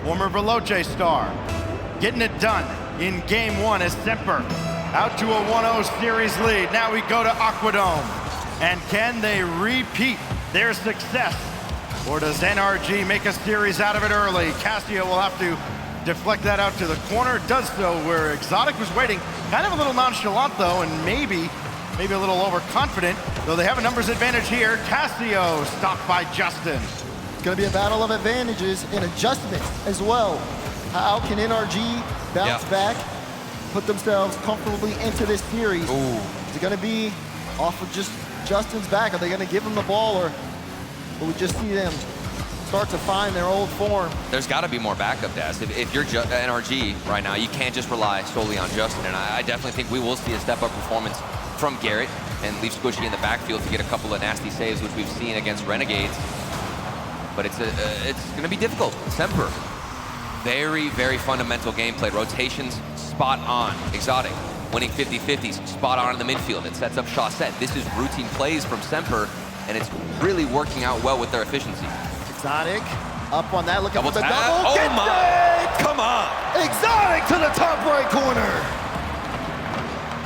former Veloce star, getting it done in game one as Semper out to a 1-0 series lead. Now we go to Aquadome. And can they repeat their success? Or does NRG make a series out of it early? Casio will have to deflect that out to the corner. Does so where Exotic was waiting. Kind of a little nonchalant though, and maybe a little overconfident, though they have a numbers advantage here. Casio stopped by Justin. It's going to be a battle of advantages and adjustment as well. How can NRG bounce back, put themselves comfortably into this series? Is it going to be off of just Justin's back? Are they going to give him the ball, or will we just see them start to find their old form? There's got to be more backup, Daz. If you're NRG right now, you can't just rely solely on Justin, and I definitely think we will see a step-up performance from Garrett and leave Squishy in the backfield to get a couple of nasty saves, which we've seen against Renegades. But it's going to be difficult. Semper, very, very fundamental gameplay. Rotations, spot on. Exotic, winning 50-50s, spot on in the midfield. It sets up Chaussette. This is routine plays from Semper, and it's really working out well with their efficiency. Exotic, up on that, looking for the tap. double. Oh my, come on. Exotic to the top right corner.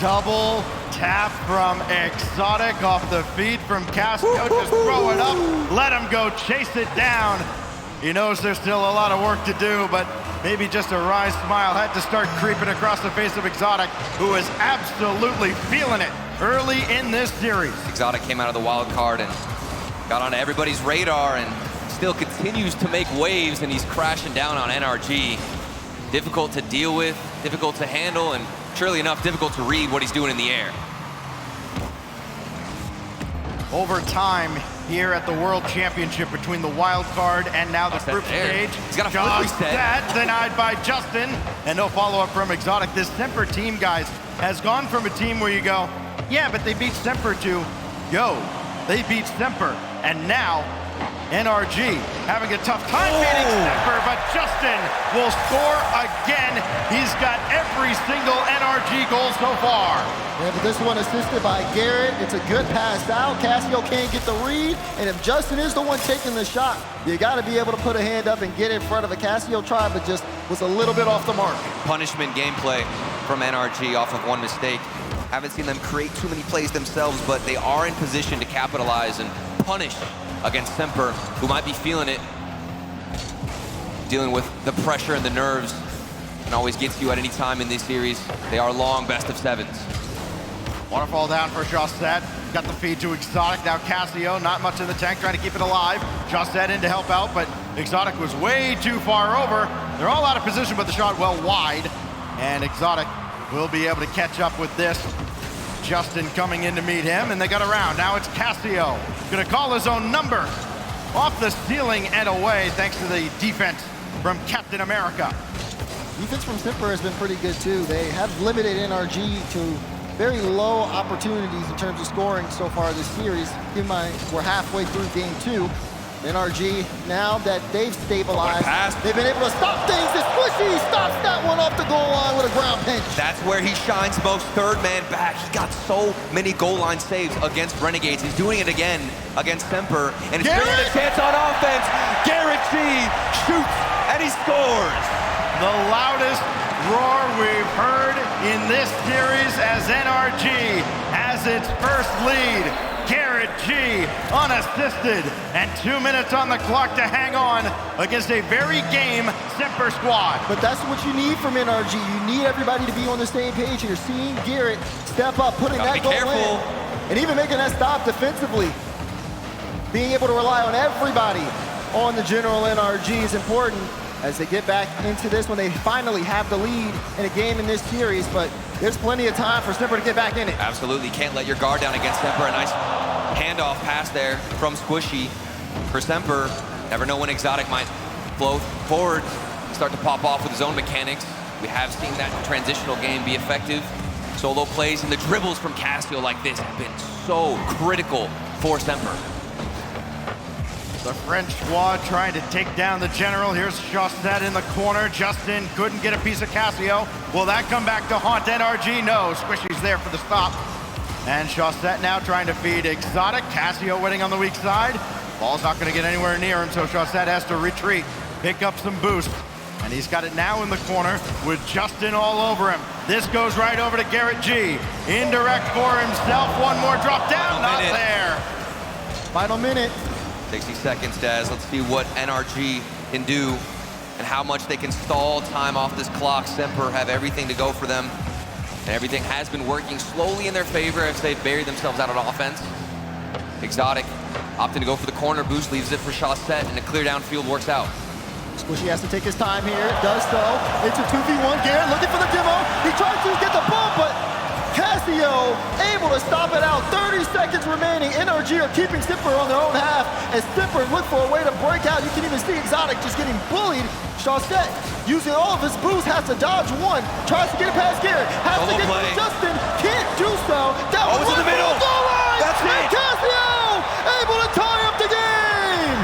Double tap from Exotic off the feed from Casio. Just throw it up, let him go, chase it down. He knows there's still a lot of work to do, but maybe just a wry smile had to start creeping across the face of Exotic, who is absolutely feeling it early in this series. Exotic came out of the wild card and got onto everybody's radar and still continues to make waves, and he's crashing down on NRG. Difficult to deal with, difficult to handle, and surely enough, difficult to read what he's doing in the air. Over time here at the World Championship between the wild card and now the group stage. He's got a flip reset. Denied by Justin, and no follow-up from Exotic. This Semper team, guys, has gone from a team where you go, yeah, but they beat Semper to, yo, they beat Semper, and now NRG having a tough time beating Semper, but Justin will score again. He's got every single NRG goal so far. Yeah, but this one assisted by Garrett. It's a good pass out. Casio can't get the read, and if Justin is the one taking the shot, you got to be able to put a hand up and get in front of a Casio try, but just was a little bit off the mark. Punishment gameplay from NRG off of one mistake. Haven't seen them create too many plays themselves, but they are in position to capitalize and punish against Semper, who might be feeling it. Dealing with the pressure and the nerves and always gets you at any time in this series. They are long best of sevens. Waterfall down for Chaussette. Got the feed to Exotic. Now Casio, not much in the tank, trying to keep it alive. Chaussette in to help out, but Exotic was way too far over. They're all out of position, but the shot well wide. And Exotic will be able to catch up with this. Justin coming in to meet him, and they got around. Now it's Casio. Gonna call his own number. Off the ceiling and away, thanks to the defense from Captain America. Defense from Semper has been pretty good too. They have limited NRG to very low opportunities in terms of scoring so far this series. Keep in mind, we're halfway through game two. NRG, now that they've stabilized, they've been able to stop things. And Squishy stops that one off the goal line with a ground pinch. That's where he shines most, third man back. He got so many goal line saves against Renegades. He's doing it again against Semper, and he's bringing a chance on offense. Garrett G shoots, and he scores. The loudest roar we've heard in this series as NRG has its first lead. Garrett G unassisted, and 2 minutes on the clock to hang on against a very game Semper squad. But that's what you need from NRG. You need everybody to be on the same page. You're seeing Garrett step up, putting that goal in, and even making that stop defensively. Being able to rely on everybody on the general NRG is important as they get back into this when they finally have the lead in a game in this series, but there's plenty of time for Semper to get back in it. Absolutely, can't let your guard down against Semper. A nice handoff pass there from Squishy for Semper. Never know when Exotic might flow forward, start to pop off with his own mechanics. We have seen that transitional game be effective. Solo plays and the dribbles from Casio like this have been so critical for Semper. The French squad trying to take down the general. Here's Chaussette in the corner. Justin couldn't get a piece of Casio. Will that come back to haunt NRG? No, Squishy's there for the stop. And Chaussette now trying to feed Exotic. Casio winning on the weak side. Ball's not gonna get anywhere near him, so Chaussette has to retreat, pick up some boost. And he's got it now in the corner with Justin all over him. This goes right over to Garrett G. Indirect for himself. One more drop down, not there. Final minute. 60 seconds, Daz. Let's see what NRG can do and how much they can stall time off this clock. SMPR have everything to go for them. And everything has been working slowly in their favor as they've buried themselves out on offense. Exotic opting to go for the corner boost, leaves it for Chaussette, and a clear downfield works out. Squishy has to take his time here, does so. It's a 2v1, Garrett looking for the demo. He tries to get the bump, but Casio able to stop it out. 30 seconds remaining. NRG are keeping SMPR on their own half, as SMPR look for a way to break out. You can even see Exotic just getting bullied. Chaussette, using all of his boost, has to dodge one. Tries to get it past Garrett. Has to get to Justin. Can't do so. That was in the middle. That's it. Casio able to tie up the game.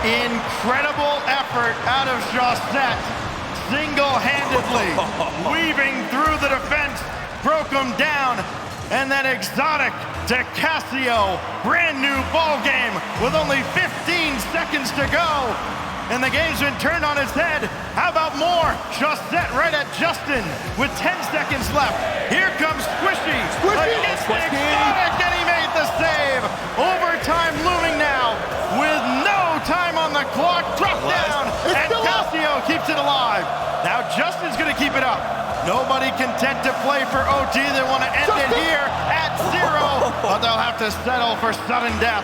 Incredible effort out of Chaussette. Single-handedly weaving through the defense, broke him down, and then Exotic to Casio. Brand new ball game with only 15 seconds to go. And the game's been turned on its head. How about more? Chaussette right at Justin with 10 seconds left. Here comes Squishy against Exotic, and he made the save. Overtime looming now with no time on the clock. Drop down, and Casio keeps it alive. Now Justin's gonna keep it up. Nobody content to play for OT. They want to end it here at 0, but they'll have to settle for sudden death.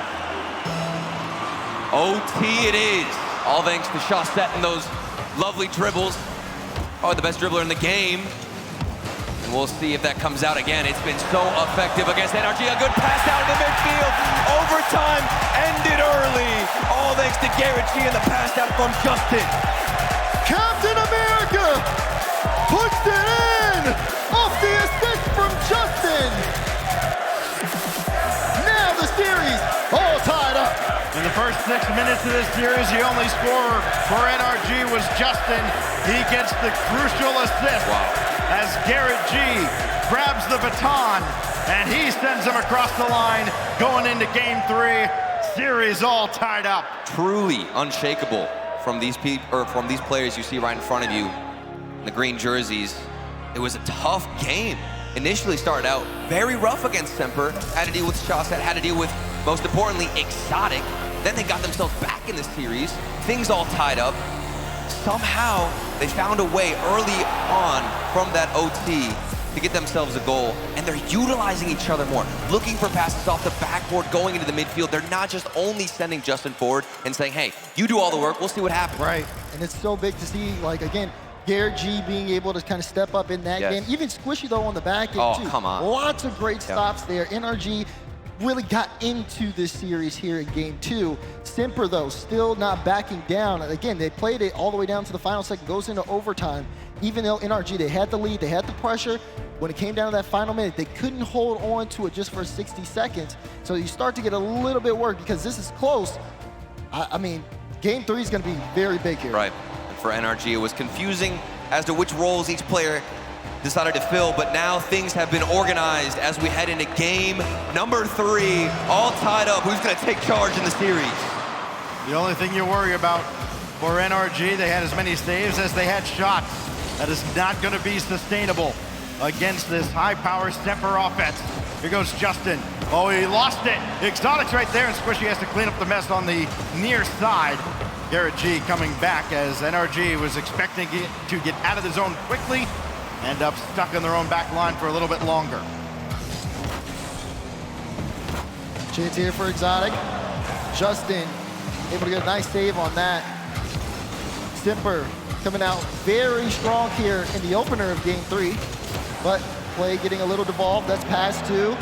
OT it is. All thanks to Chaussette and those lovely dribbles. Probably the best dribbler in the game. And we'll see if that comes out again. It's been so effective against NRG. A good pass out in the midfield. Overtime ended early. All thanks to Garrett G and the pass out from Justin. Captain America puts it in off the assist from Justin. Now the series all tied up. In the first 6 minutes of this series, the only scorer for NRG was Justin. He gets the crucial assist as Garrett G grabs the baton and he sends him across the line going into game 3. Series all tied up. Truly unshakable from these players you see right in front of you in the green jerseys. It was a tough game. Initially started out very rough against SMPR. Had to deal with Chaussette, had to deal with, most importantly, Exotic. Then they got themselves back in the series. Things all tied up. Somehow, they found a way early on from that OT to get themselves a goal. And they're utilizing each other more, looking for passes off the backboard, going into the midfield. They're not just only sending Justin forward and saying, hey, you do all the work, we'll see what happens. Right, and it's so big to see, like, again, Garrett G being able to kind of step up in that game. Even Squishy, though, on the back end, too. Come on. Lots of great stops there. NRG really got into this series here in game 2. SMPR, though, still not backing down. Again, they played it all the way down to the final second, goes into overtime. Even though NRG, they had the lead, they had the pressure, when it came down to that final minute, they couldn't hold on to it just for 60 seconds. So you start to get a little bit worried because this is close. I mean, game 3 is going to be very big here. Right. And for NRG, it was confusing as to which roles each player decided to fill, but now things have been organized as we head into game number 3, all tied up. Who's going to take charge in the series? The only thing you worry about for NRG, they had as many saves as they had shots. That is not going to be sustainable against this high-power SMPR offense. Here goes Justin. Oh, he lost it. Exotic's right there, and Squishy has to clean up the mess on the near side. Garrett G coming back as NRG was expecting it to get out of the zone quickly, end up stuck in their own back line for a little bit longer. Chance here for Exotic. Justin able to get a nice save on that. SMPR coming out very strong here in the opener of game 3, but play getting a little devolved. That's pass 2.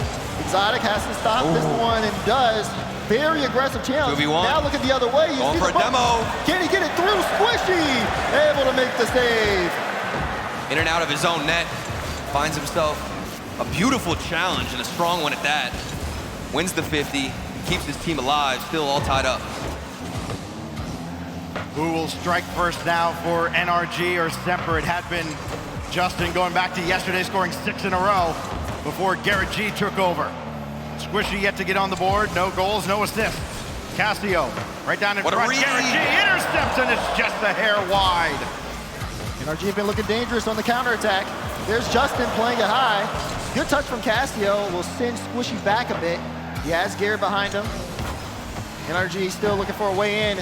Exotic has to stop this one and does. Very aggressive challenge. 2v1. Now look at the other way. You going see for a demo. Can he get it through? Squishy able to make the save. In and out of his own net, finds himself a beautiful challenge and a strong one at that. Wins the 50, keeps his team alive, still all tied up. Who will strike first now for NRG or SMPR? It had been Justin going back to yesterday, scoring 6 in a row before Garrett G took over. Squishy yet to get on the board, no goals, no assists. Casio right down in front. Garrett G intercepts, and it's just a hair wide. NRG have been looking dangerous on the counterattack. There's Justin playing it high. Good touch from Casio will send Squishy back a bit. He has Garrett behind him. NRG still looking for a way in.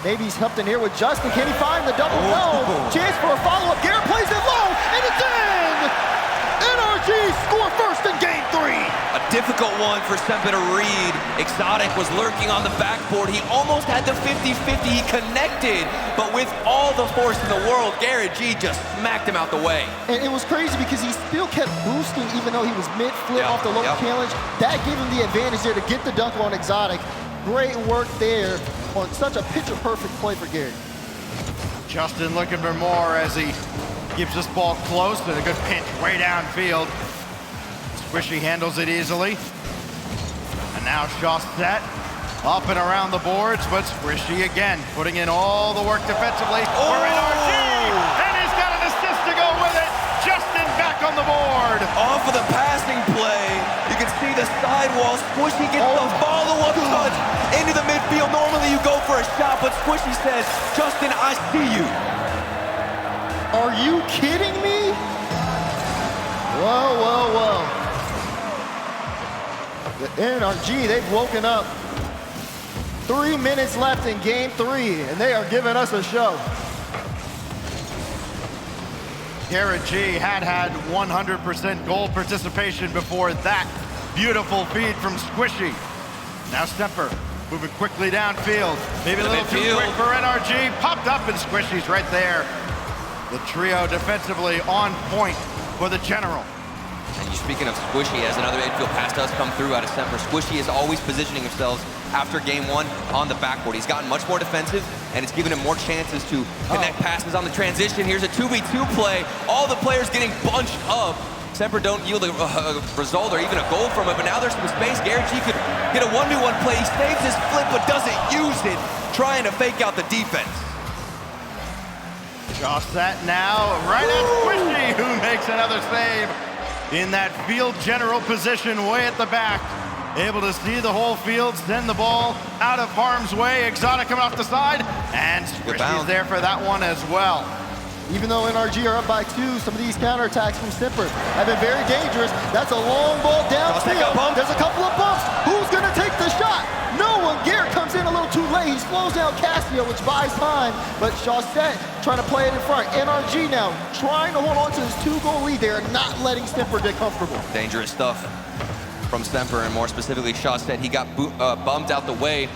Maybe he's helped in here with Justin. Can he find the double? No. Chance for a follow-up. Garrett plays it low, and it's in! NRG score first in game 3. A difficult one for Semper to read. Exotic was lurking on the backboard. He almost had the 50-50. He connected, but with all the force in the world, Garrett G just smacked him out the way. And it was crazy because he still kept boosting even though he was mid-flip off the low challenge. That gave him the advantage there to get the dunk on Exotic. Great work there on such a picture-perfect play for Garrett. Justin looking for more as he gives this ball close and a good pinch way downfield. Squishy handles it easily. And now Chaussette up and around the boards, but Squishy again putting in all the work defensively for NRG. And he's got an assist to go with it. Justin back on the board. Off of the passing play, you can see the sidewall. Squishy gets the follow-up touch into the midfield. Normally you go for a shot, but Squishy says, Justin, I see you. Are you kidding me? Whoa, whoa, whoa. The NRG, they've woken up. 3 minutes left in game 3, and they are giving us a show. Garrett G had 100% goal participation before that beautiful feed from Squishy. Now Semper moving quickly downfield. Maybe a little too quick for NRG. Popped up and Squishy's right there. The trio defensively on point for the general. And you speaking of Squishy, as another midfield pass does come through out of Semper, Squishy is always positioning himself after game 1 on the backboard. He's gotten much more defensive, and it's given him more chances to connect passes on the transition. Here's a 2v2 play. All the players getting bunched up. Semper don't yield a result or even a goal from it, but now there's some space. Garrett G could get a 1v1 play. He saves his flip, but doesn't use it, trying to fake out the defense. Chaussette now right at Squishy, who makes another save in that field general position way at the back. Able to see the whole field, send the ball out of harm's way. Exotic coming off the side, and Squishy's there for that one as well. Even though NRG are up by 2, some of these counterattacks from Semper have been very dangerous. That's a long ball downfield. There's a couple of bumps. Who's gonna take the shot? No one. Garrett comes in a little too late. He slows down Casio, which buys time, but Chaussette trying to play it in front. NRG now trying to hold on to this 2-goal lead there, not letting Semper get comfortable. Dangerous stuff from Semper, and more specifically Chaussette. He got bumped out the way,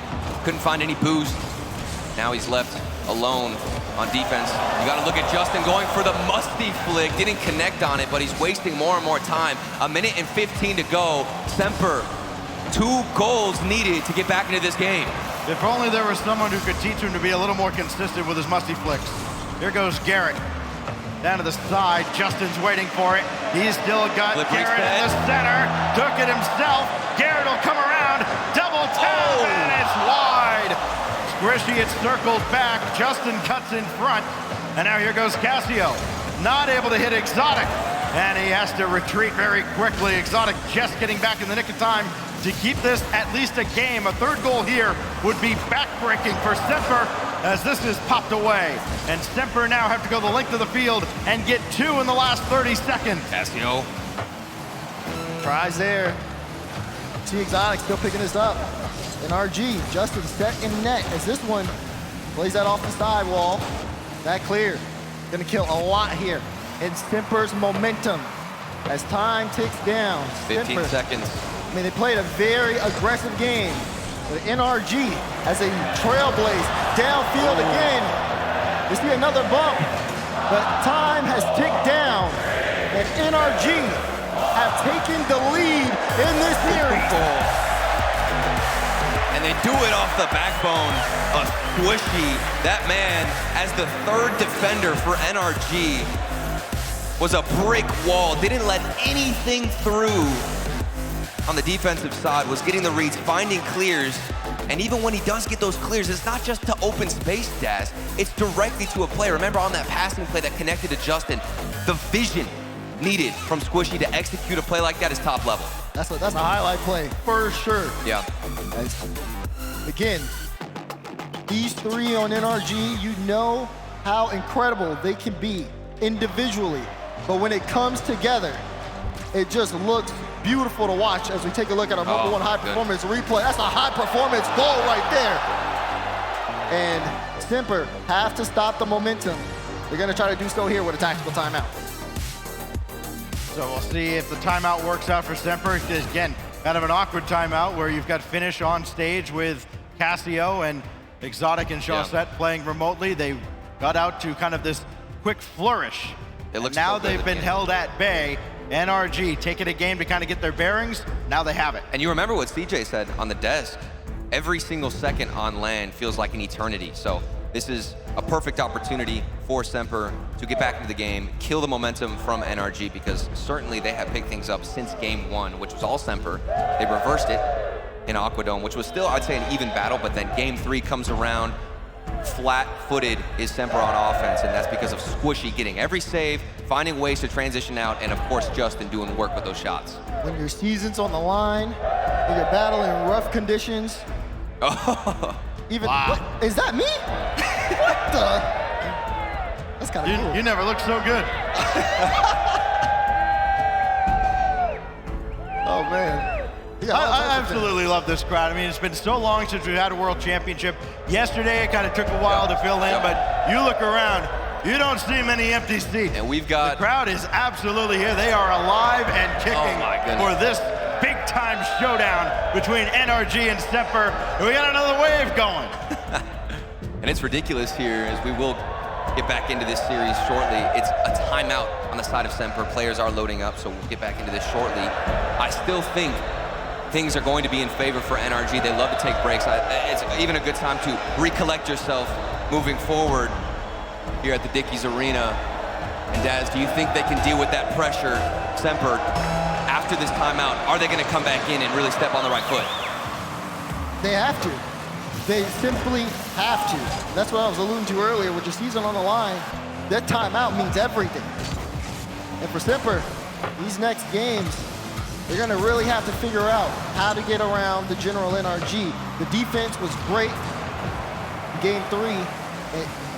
couldn't find any boost. Now he's left alone on defense. You got to look at Justin going for the musty flick. Didn't connect on it, but he's wasting more and more time. 1:15 to go. Semper, 2 goals needed to get back into this game. If only there was someone who could teach him to be a little more consistent with his musty flicks. Here goes Garrett. Down to the side, Justin's waiting for it. He's still got Garrett in the center. Took it himself. Garrett will come around. Double tap, and it's wide. Squishy, it's circled back. Justin cuts in front. And now here goes Casio. Not able to hit Exotic. And he has to retreat very quickly. Exotic just getting back in the nick of time to keep this at least a game. A 3rd goal here would be backbreaking for Semper as this is popped away. And Semper now have to go the length of the field and get 2 in the last 30 seconds. Casio tries there. See Exotic still picking this up. NRG, Justin set in net as this one plays that off the sidewall. That clear. Gonna kill a lot here. And Semper's momentum as time ticks down. 15 seconds. I mean, they played a very aggressive game. But NRG as a trailblaze downfield again. You see another bump, but time has ticked down. And NRG have taken the lead in this series. And they do it off the backbone of Squishy. That man, as the 3rd defender for NRG, was a brick wall. Didn't let anything through on the defensive side, was getting the reads, finding clears. And even when he does get those clears, it's not just to open space, Daz. It's directly to a player. Remember on that passing play that connected to Justin, the vision needed from Squishy to execute a play like that is top level. That's a highlight play, for sure. Yeah. Again, these 3 on NRG, you know how incredible they can be individually, but when it comes together, it just looks beautiful to watch as we take a look at our number one high performance replay. That's a high performance goal right there. And SMPR have to stop the momentum. They're gonna try to do so here with a tactical timeout. So we'll see if the timeout works out for SMPR. Again, kind of an awkward timeout where you've got Finish on stage with Casio and Exotic and Chaussette playing remotely. They got out to kind of this quick flourish. Now they've been held at bay. NRG taking a game to kind of get their bearings. Now they have it. And you remember what CJ said on the desk. Every single second on land feels like an eternity. So this is a perfect opportunity for SMPR to get back into the game, kill the momentum from NRG, because certainly they have picked things up since game one, which was all SMPR. They reversed it in Aquadome, which was still, I'd say, an even battle, but then game three comes around. Flat-footed is SMPR on offense, and that's because of Squishy getting every save, finding ways to transition out, and of course Justin doing work with those shots. When your season's on the line, when you're battling rough conditions. Even what, is that me? What the? That's kind of cool. You never looked so good. Oh man. I absolutely love this crowd. I mean, it's been so long since we've had a World Championship. Yesterday, it kind of took a while to fill in, but you look around, you don't see many empty seats. And we've got... The crowd is absolutely here. They are alive and kicking for this big-time showdown between NRG and SMPR. And we got another wave going. And it's ridiculous here, as we will get back into this series shortly. It's a timeout on the side of SMPR. Players are loading up, so we'll get back into this shortly. I still think things are going to be in favor for NRG. They love to take breaks. It's even a good time to recollect yourself moving forward here at the Dickies Arena. And Daz, do you think they can deal with that pressure, SMPR, after this timeout? Are they going to come back in and really step on the right foot? They have to. They simply have to. That's what I was alluding to earlier. With your season on the line, that timeout means everything. And for SMPR, these next games, they're gonna really have to figure out how to get around the general NRG. The defense was great in game three.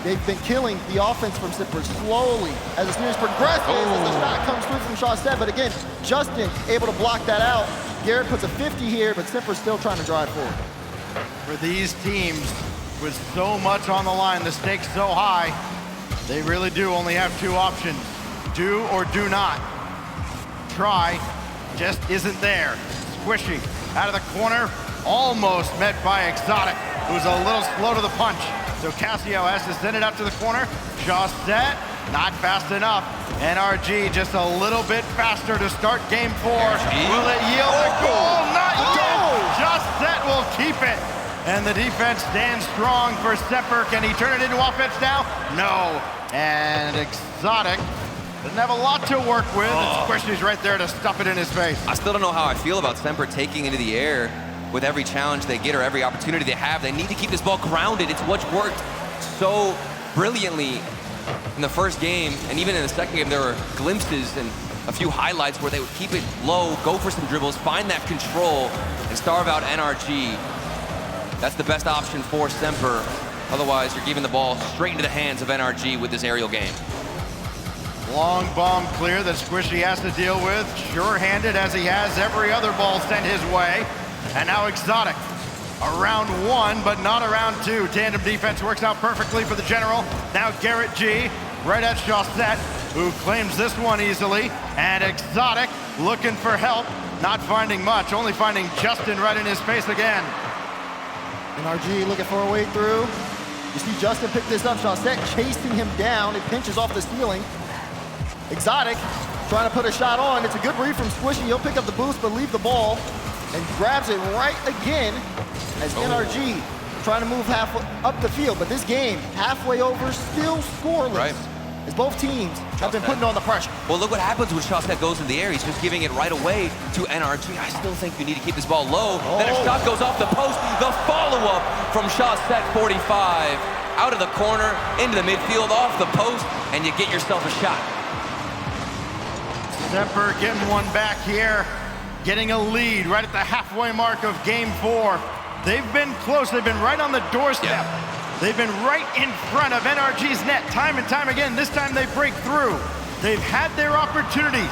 They've been killing the offense from SMPR slowly as the series progresses, as the shot comes through from Chaussette. But again, Justin able to block that out. Garrett puts a 50 here, but SMPR's still trying to drive forward. For these teams, with so much on the line, the stakes so high, they really do only have two options. Do or do not. Try just isn't there. Squishy out of the corner, almost met by Exotic, who's a little slow to the punch. So Casio has to send it out to the corner. Chaussette, not fast enough. NRG just a little bit faster to start game four. Will it yield a goal? Not yet. Chaussette will keep it. And the defense stands strong for SMPR. Can he turn it into offense now? No. And Exotic doesn't have a lot to work with, and Squishy's right there to stuff it in his face. I still don't know how I feel about SMPR taking into the air with every challenge they get or every opportunity they have. They need to keep this ball grounded. It's what's worked so brilliantly in the first game, and even in the second game, there were glimpses and a few highlights where they would keep it low, go for some dribbles, find that control, and starve out NRG. That's the best option for SMPR. Otherwise, you're giving the ball straight into the hands of NRG with this aerial game. Long bomb clear that Squishy has to deal with. Sure-handed as he has every other ball sent his way. And now Exotic. Around one, but not around two. Tandem defense works out perfectly for the general. Now Garrett G, right at Chaussette, who claims this one easily. And Exotic looking for help, not finding much, only finding Justin right in his face again. NRG looking for a way through. You see Justin pick this up, Chaussette chasing him down. It pinches off the ceiling. Exotic trying to put a shot on. It's a good read from Squishy. He'll pick up the boost, but leave the ball and grabs it right again as NRG trying to move halfway up the field. But this game, halfway over, still scoreless. As both teams have been putting on the pressure. Well, look what happens when Chaussette goes in the air. He's just giving it right away to NRG. I still think you need to keep this ball low. Then a shot goes off the post. The follow-up from Chaussette 45. Out of the corner, into the midfield, off the post, and you get yourself a shot. SMPR getting one back here, getting a lead right at the halfway mark of game four. They've been close, they've been right on the doorstep They've been right in front of NRG's net time and time again. This time they break through. They've had their opportunities.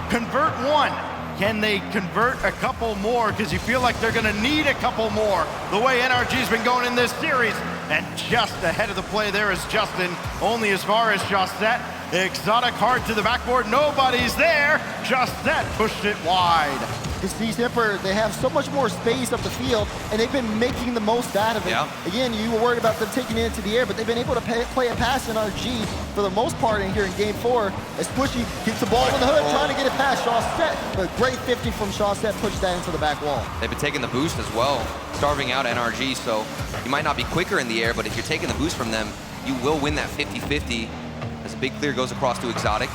Convert one. Can they convert a couple more? Because you feel like they're gonna need a couple more, the way NRG's been going in this series. And just ahead of the play there is Justin, only as far as Josette. Exotic hard to the backboard, nobody's there. Josette pushed it wide. You see, Zipper, they have so much more space up the field, and they've been making the most out of it. Yeah. Again, you were worried about them taking it into the air, but they've been able to play a pass in RG for the most part in here in game 4. As Squishy gets the ball in the hood, trying to get it past Josette, but great 50 from Josette, pushed that into the back wall. They've been taking the boost as well, starving out NRG, so you might not be quicker in the air, but if you're taking the boost from them, you will win that 50-50 as a big clear goes across to Exotic.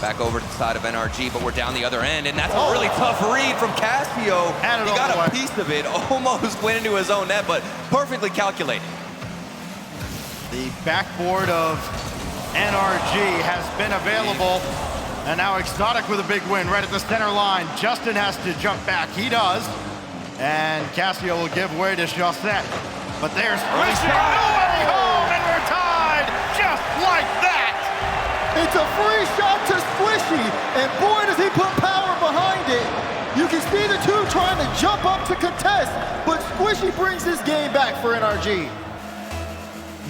Back over to the side of NRG, but we're down the other end, and that's a really tough read from Casio. He got a piece of it, almost went into his own net, but perfectly calculated. The backboard of NRG has been available, and now Exotic with a big win right at the center line. Justin has to jump back, he does, and Casio will give way to Josette. But there's Squishy, nobody home, and we're tied, just like that. It's a free shot to Squishy, and boy does he put power behind it. You can see the two trying to jump up to contest, but Squishy brings this game back for NRG.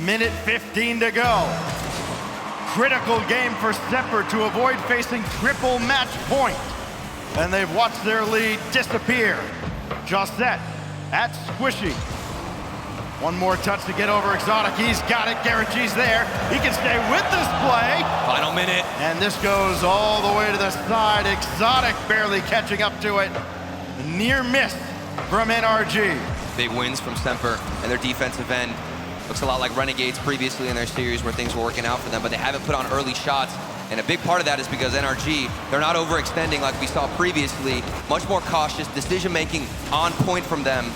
Minute 15 to go. Critical game for SMPR to avoid facing triple match point. And they've watched their lead disappear. Josette at Squishy. One more touch to get over Exotic. He's got it. Garrett G's there. He can stay with this play. Final minute. And this goes all the way to the side. Exotic barely catching up to it. Near miss from NRG. Big wins from SMPR and their defensive end. Looks a lot like Renegades previously in their series where things were working out for them, but they haven't put on early shots. And a big part of that is because NRG, they're not overextending like we saw previously. Much more cautious, decision-making on point from them.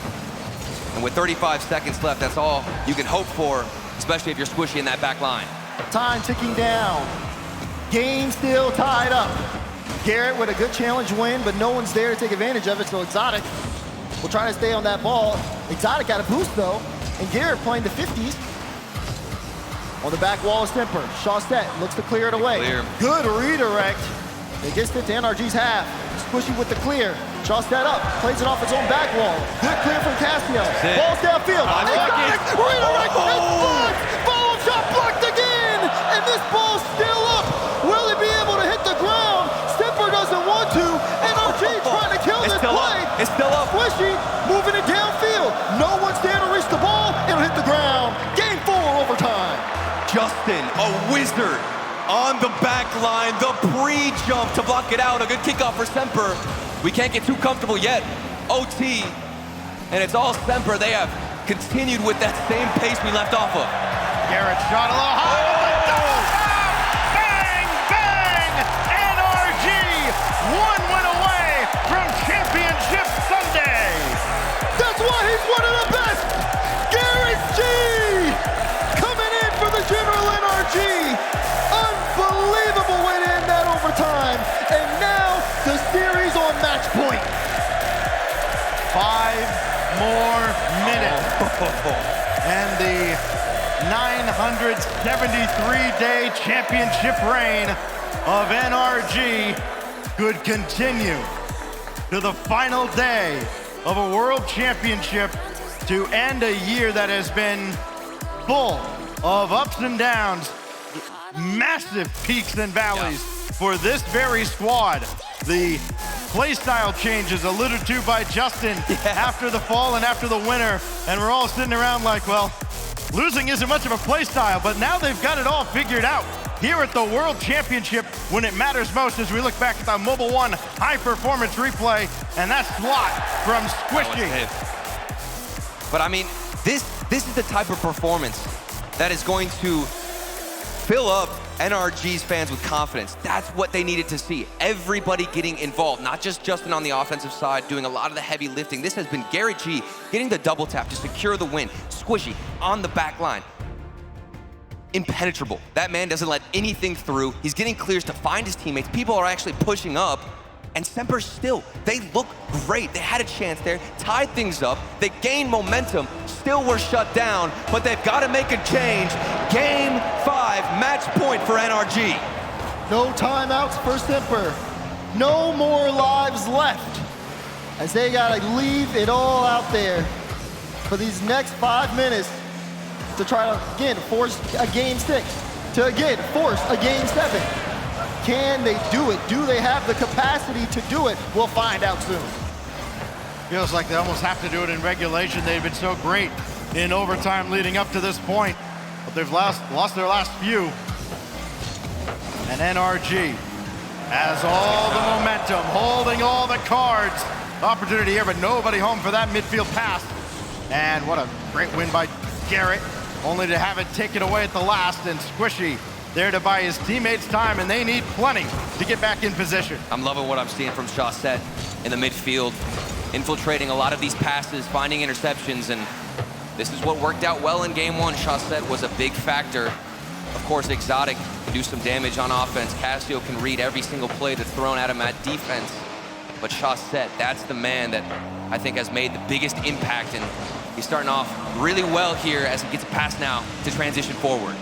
And with 35 seconds left, that's all you can hope for, especially if you're Squishy in that back line. Time ticking down. Game still tied up. Garrett with a good challenge win, but no one's there to take advantage of it, so Exotic will try to stay on that ball. Exotic got a boost though, and Garrett playing the 50s. On the back wall of SMPR, Josette looks to clear it away. Good redirect. It gets it to NRG's half. Squishy with the clear. Josette up, plays it off his own back wall. Good clear from Casio. Ball's downfield. Exotic, redirect, it's blocked. Follow shot blocked again, and this ball's still up. Will he be able to hit the ground? SMPR doesn't want to. NRG trying to kill this play. It's still up. Squishy moving it downfield. No one's there to reach the ball. It'll hit the ground. Game 4 overtime. Justin, a wizard on the back line. The pre-jump to block it out. A good kickoff for SMPR. We can't get too comfortable yet. OT, and it's all SMPR. They have continued with that same pace we left off of. Garrett shot a little high. Bang, bang! NRG, one win away from Championship Sunday. That's why he's one of the best. Garrett G coming in for the General NRG. Unbelievable way to end that overtime. And now the series on match point. 5 more minutes. And the 973-day championship reign of NRG could continue to the final day of a World Championship to end a year that has been full of ups and downs, massive peaks and valleys for this very squad. The playstyle changes alluded to by Justin after the fall and after the winter, and we're all sitting around like, well, losing isn't much of a playstyle, but now they've got it all figured out here at the World Championship when it matters most, as we look back at the Mobile One high-performance replay, and that slot from Squishy. But I mean, this is the type of performance that is going to fill up NRG's fans with confidence. That's what they needed to see. Everybody getting involved, not just Justin on the offensive side doing a lot of the heavy lifting. This has been Garrett G getting the double tap to secure the win. Squishy on the back line. Impenetrable. That man doesn't let anything through. He's getting clears to find his teammates. People are actually pushing up. And SMPR still, they look great. They had a chance there, tied things up, they gained momentum, still were shut down, but they've got to make a change. Game 5, match point for NRG. No timeouts for SMPR. No more lives left, as they gotta leave it all out there for these next 5 minutes to try to, again, force a game 6, to again, force a game 7. Can they do it? Do they have the capacity to do it? We'll find out soon. Feels like they almost have to do it in regulation. They've been so great in overtime leading up to this point, but they've lost their last few. And NRG has all the momentum, holding all the cards. Opportunity here, but nobody home for that midfield pass. And what a great win by Garrett, only to have it taken away at the last, and Squishy there to buy his teammates time, and they need plenty to get back in position. I'm loving what I'm seeing from Chaussette in the midfield, infiltrating a lot of these passes, finding interceptions, and this is what worked out well in game 1. Chaussette was a big factor. Of course, Exotic can do some damage on offense. Cassio can read every single play that's thrown at him at defense. But Chaussette, that's the man that I think has made the biggest impact, and he's starting off really well here as he gets a pass now to transition forward.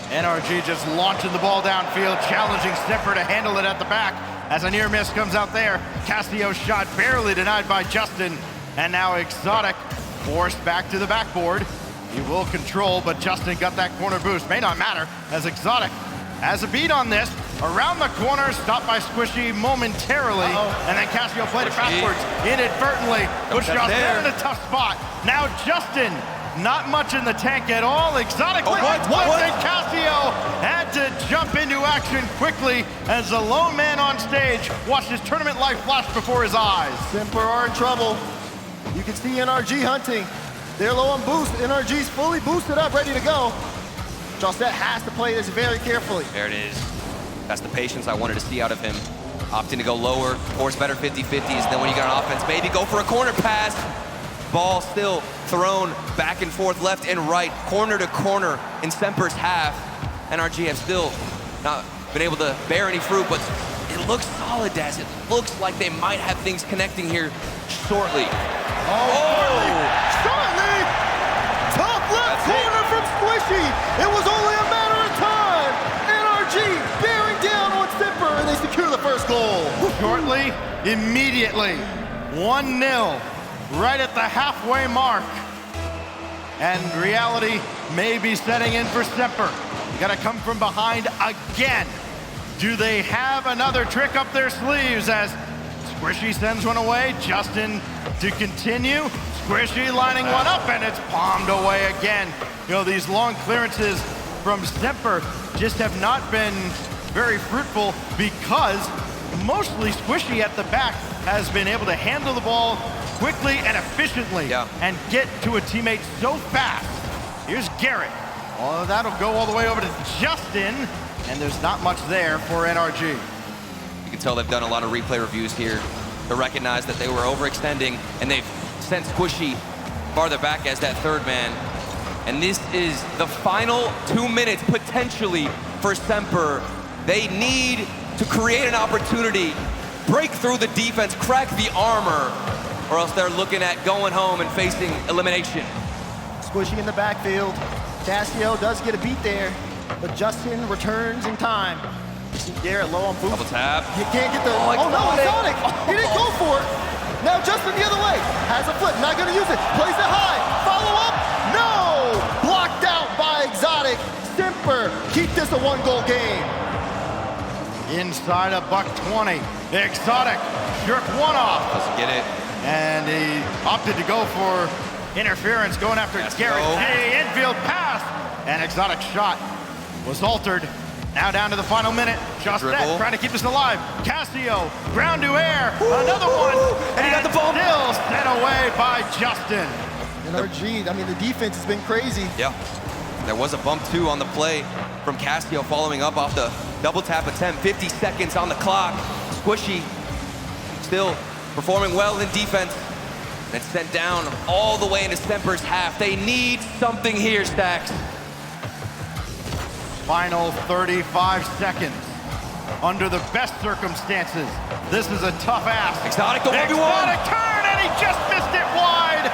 NRG just launching the ball downfield, challenging SMPR to handle it at the back as a near miss comes out there. Cassio's shot barely denied by Justin, and now Exotic forced back to the backboard. He will control, but Justin got that corner boost. May not matter, as Exotic has a beat on this. Around the corner, stopped by Squishy momentarily, and then Cassio played it backwards inadvertently. Push Justin in a tough spot. Now Justin, not much in the tank at all. Exotic and Cassio had to jump into action quickly as the lone man on stage watched his tournament life flash before his eyes. SMPR are in trouble. You can see NRG hunting. They're low on boost. NRG's fully boosted up, ready to go. Chaussette has to play this very carefully. There it is. That's the patience I wanted to see out of him. Opting to go lower, force better 50-50s. Then when you got an offense, maybe go for a corner pass. Ball still thrown back and forth, left and right, corner to corner in SMPR's half. NRG have still not been able to bear any fruit, but it looks solid, Daz. It looks like they might have things connecting here shortly. Shortly! Top left corner from Squishy. It was only a matter of time. NRG bearing down on SMPR, and they secure the first goal. Shortly, immediately, 1-0, right at the halfway mark. And reality may be setting in for SMPR. You gotta come from behind again. Do they have another trick up their sleeves as Squishy sends one away? Justin to continue. Squishy lining one up, and it's palmed away again. You know, these long clearances from SMPR just have not been very fruitful because mostly Squishy at the back has been able to handle the ball quickly and efficiently and get to a teammate so fast. Here's Garrett. Oh, that'll go all the way over to Justin, and there's not much there for NRG. You can tell they've done a lot of replay reviews here to recognize that they were overextending, and they've sent Squishy farther back as that third man. And this is the final 2 minutes, potentially, for SMPR. They need to create an opportunity, break through the defense, crack the armor, or else they're looking at going home and facing elimination. Squishy in the backfield. Cassio does get a beat there, but Justin returns in time. You see Garrett low on boost. Double tap. He can't get the, oh no, Exotic! He didn't go for it. Now Justin the other way, has a flip, not gonna use it, plays it high, follow up, no! Blocked out by Exotic. SMPR keep this a 1-goal game. Inside a $120. Exotic jerked one off. Doesn't get it. And he opted to go for interference, going after Garrett. The infield pass, and Exotic's shot was altered. Now down to the final minute. Chaussette trying to keep us alive. Cassio, ground to air, another one, and he got the ball. Still sent away by Justin. NRG, I mean, the defense has been crazy. Yeah, there was a bump too on the play from Cassio following up off the double tap attempt. 50 seconds on the clock. Squishy still performing well in defense. And sent down all the way into SMPR's half. They need something here, Stacks. Final 35 seconds. under the best circumstances. This is a tough ask. Exotic, the 1v1. Exotic turn, and he just missed it wide.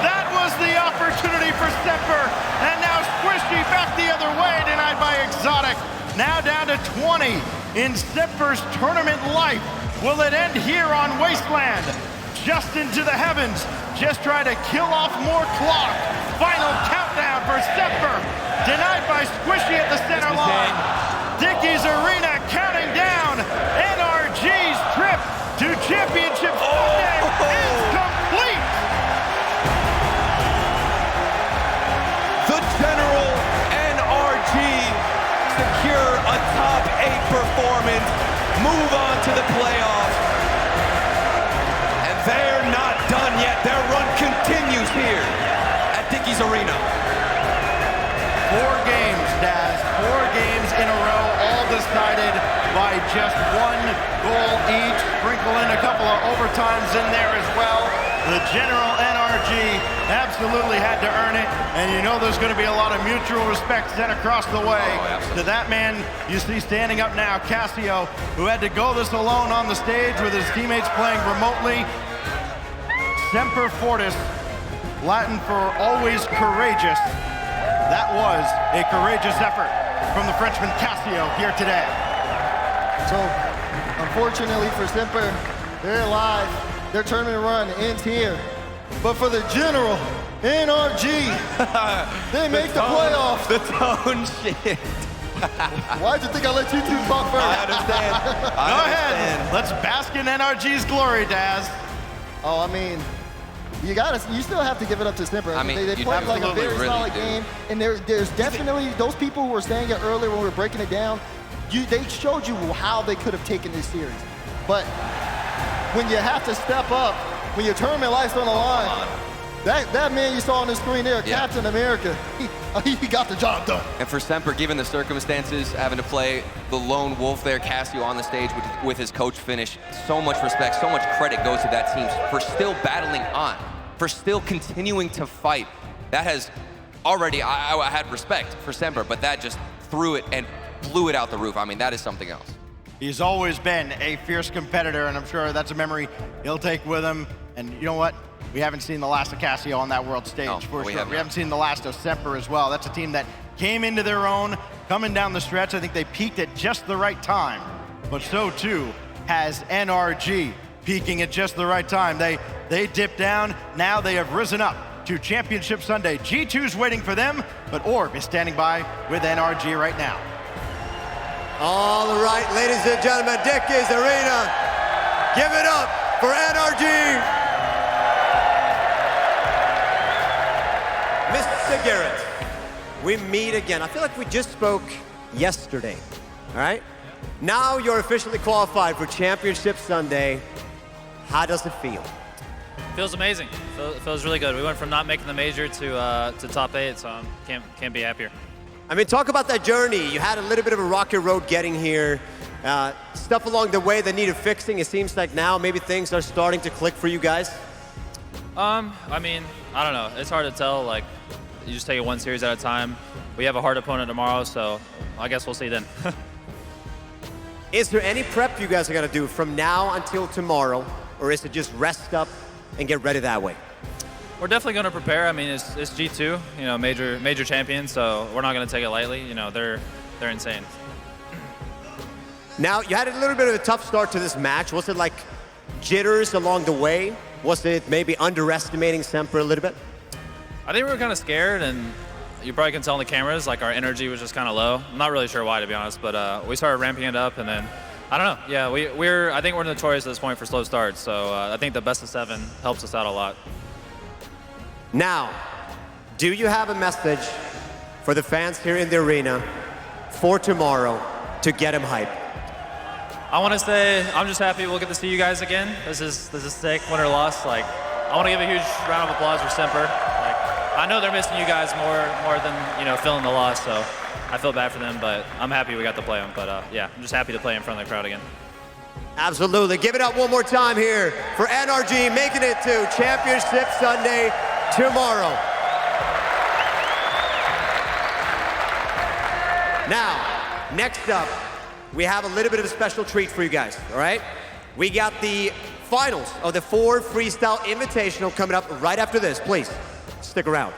That was the opportunity for Semper. And now Squishy back the other way, denied by Exotic. Now down to 20 in Semper's tournament life. Will it end here on Wasteland? Just into the heavens. Just try to kill off more clock. Final countdown for Semper. Denied by Squishy at the center line. Dickies Arena counting down. NRG's trip to Championship Sunday is complete. The General NRG secure a top 8 performance, move on to the playoffs. And they're not done yet. Their run continues here at Dickies Arena. 4 games, Daz. 4 games in a row, all decided by just 1 goal each. Sprinkle in a couple of overtimes in there as well. The General NRG absolutely had to earn it, and you know there's going to be a lot of mutual respect sent across the way to that man you see standing up now, Cassio, who had to go this alone on the stage with his teammates playing remotely. Semper Fortis, Latin for always courageous. That was a courageous effort from the Frenchman Cassio here today. So, unfortunately for Semper, they're alive. Their tournament run ends here. But for the General, NRG, they make the playoffs. The tone shit. Why'd you think I let you two talk first? I understand. Go ahead. Let's bask in NRG's glory, Daz. Oh, I mean, you still have to give it up to Semper. I mean, they played like a very really solid do. game, and there's definitely those people who were saying it earlier when we were breaking it down. They showed you how they could have taken this series, but when you have to step up, when your tournament life's on the line, that man you saw on the screen there, Yeah. Captain America, he got the job done. And for Semper, given the circumstances, having to play the lone wolf there, Cassio on the stage with his coach finish, so much respect, so much credit goes to that team for still battling on, for still continuing to fight. That has already, I had respect for Semper, but that just threw it and blew it out the roof. I mean, that is something else. He's always been a fierce competitor, and I'm sure that's a memory he'll take with him. And you know what? We haven't seen the last of Cassio on that world stage, for sure. We haven't seen the last of Semper as well. That's a team that came into their own, coming down the stretch. I think they peaked at just the right time. But so too has NRG peaking at just the right time. They dipped down, now they have risen up to Championship Sunday. G2's waiting for them, but Orb is standing by with NRG right now. All right, ladies and gentlemen, Dickies Arena, give it up for NRG. Mr. Garrett, we meet again. I feel like we just spoke yesterday, all right? Now you're officially qualified for Championship Sunday. How does it feel? Feels amazing. Feels really good. We went from not making the major to top 8, so can't be happier. I mean, talk about that journey. You had a little bit of a rocky road getting here. Stuff along the way that needed fixing. It seems like now maybe things are starting to click for you guys. I mean, I don't know. It's hard to tell. Like, you just take it one series at a time. We have a hard opponent tomorrow, so I guess we'll see then. Is there any prep you guys are gonna do from now until tomorrow, or is it just rest up and get ready that way? We're definitely going to prepare. I mean, it's G2, you know, major champion, so we're not going to take it lightly. You know, they're insane. Now, you had a little bit of a tough start to this match. Was it like jitters along the way? Was it maybe underestimating Semper a little bit? I think we were kind of scared, and you probably can tell on the cameras, like our energy was just kind of low. I'm not really sure why, to be honest, but we started ramping it up, and then, I don't know. Yeah, I think we're notorious at this point for slow starts, so I think the best of 7 helps us out a lot. Now, do you have a message for the fans here in the arena for tomorrow to get them hyped? I want to say I'm just happy we'll get to see you guys again. This is sick, win or loss. Like, I want to give a huge round of applause for Semper. Like, I know they're missing you guys more than, you know, feeling the loss, so I feel bad for them, but I'm happy we got to play them. But yeah, I'm just happy to play in front of the crowd again. Absolutely. Give it up one more time here for NRG making it to Championship Sunday tomorrow. Now, next up, we have a little bit of a special treat for you guys, all right? We got the finals of the 4 Freestyle Invitational coming up right after this. Please, stick around.